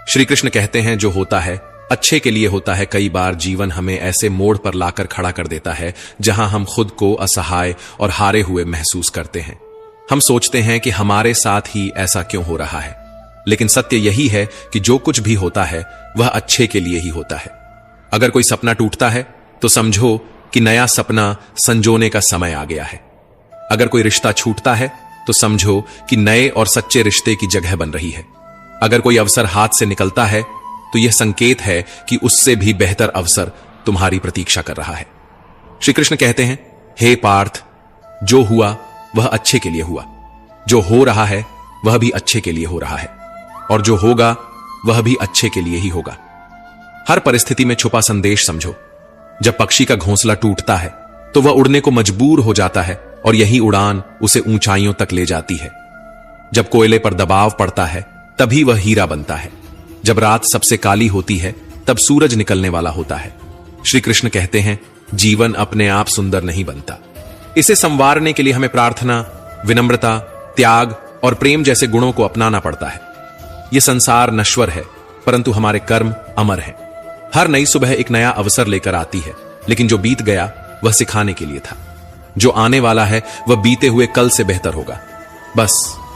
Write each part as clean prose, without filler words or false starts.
श्री कृष्ण कहते हैं जो होता है अच्छे के लिए होता है। कई बार जीवन हमें ऐसे मोड़ पर लाकर खड़ा कर देता है जहां हम खुद को असहाय और हारे हुए महसूस करते हैं। हम सोचते हैं कि हमारे साथ ही ऐसा क्यों हो रहा है, लेकिन सत्य यही है कि जो कुछ भी होता है वह अच्छे के लिए ही होता है। अगर कोई सपना टूटता है तो समझो कि नया सपना संजोने का समय आ गया है। अगर कोई रिश्ता छूटता है तो समझो कि नए और सच्चे रिश्ते की जगह बन रही है। अगर कोई अवसर हाथ से निकलता है तो यह संकेत है कि उससे भी बेहतर अवसर तुम्हारी प्रतीक्षा कर रहा है। श्री कृष्ण कहते हैं, हे पार्थ, जो हुआ वह अच्छे के लिए हुआ, जो हो रहा है वह भी अच्छे के लिए हो रहा है, और जो होगा वह भी अच्छे के लिए ही होगा। हर परिस्थिति में छुपा संदेश समझो। जब पक्षी का घोंसला टूटता है तो वह उड़ने को मजबूर हो जाता है और यही उड़ान उसे ऊंचाइयों तक ले जाती है। जब कोयले पर दबाव पड़ता है तभी वह हीरा बनता है। जब रात सबसे काली होती है तब सूरज निकलने वाला होता है। श्री कृष्ण कहते हैं, जीवन अपने आप सुंदर नहीं बनता, इसे संवारने के लिए हमें प्रार्थना, विनम्रता, त्याग और प्रेम जैसे गुणों को अपनाना पड़ता है। यह संसार नश्वर है परंतु हमारे कर्म अमर हैं। हर नई सुबह एक नया अवसर लेकर आती है, लेकिन जो बीत गया वह सिखाने के लिए था। जो आने वाला है वह बीते हुए कल से बेहतर होगा। बस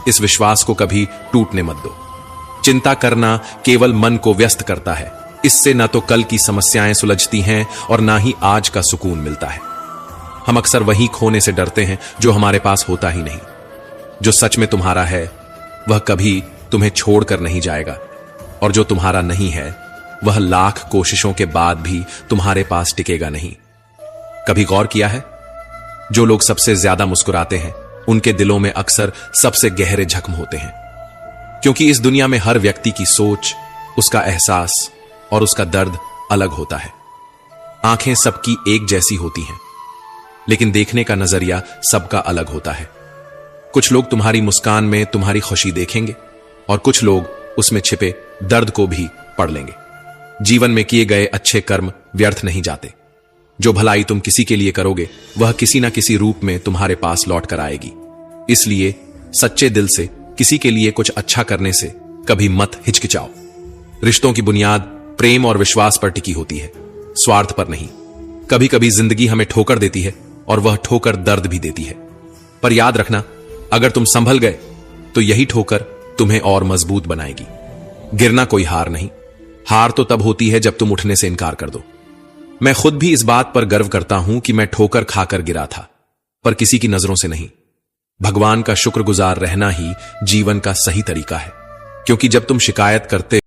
इस विश्वास को कभी टूटने मत दो। चिंता करना केवल मन को व्यस्त करता है। इससे न तो कल की समस्याएं सुलझती हैं और ना ही आज का सुकून मिलता है। हम अक्सर वही खोने से डरते हैं जो हमारे पास होता ही नहीं। जो सच में तुम्हारा है वह कभी तुम्हें छोड़कर नहीं जाएगा, और जो तुम्हारा नहीं है वह लाख कोशिशों के बाद भी तुम्हारे पास टिकेगा नहीं। कभी गौर किया है, जो लोग सबसे ज्यादा मुस्कुराते हैं उनके दिलों में अक्सर सबसे गहरे जख्म होते हैं, क्योंकि इस दुनिया में हर व्यक्ति की सोच, उसका एहसास और उसका दर्द अलग होता है। आंखें सबकी एक जैसी होती हैं, लेकिन देखने का नजरिया सबका अलग होता है। कुछ लोग तुम्हारी मुस्कान में तुम्हारी खुशी देखेंगे और कुछ लोग उसमें छिपे दर्द को भी पढ़ लेंगे। जीवन में किए गए अच्छे कर्म व्यर्थ नहीं जाते। जो भलाई तुम किसी के लिए करोगे वह किसी ना किसी रूप में तुम्हारे पास लौट कर आएगी। इसलिए सच्चे दिल से किसी के लिए कुछ अच्छा करने से कभी मत हिचकिचाओ। रिश्तों की बुनियाद प्रेम और विश्वास पर टिकी होती है, स्वार्थ पर नहीं। कभी कभी जिंदगी हमें ठोकर देती है और वह ठोकर दर्द भी देती है, पर याद रखना, अगर तुम संभल गए तो यही ठोकर तुम्हें और मजबूत बनाएगी। गिरना कोई हार नहीं, हार तो तब होती है जब तुम उठने से इनकार कर दो। मैं खुद भी इस बात पर गर्व करता हूं कि मैं ठोकर खाकर गिरा था, पर किसी की नजरों से नहीं। भगवान का शुक्रगुजार रहना ही जीवन का सही तरीका है, क्योंकि जब तुम शिकायत करते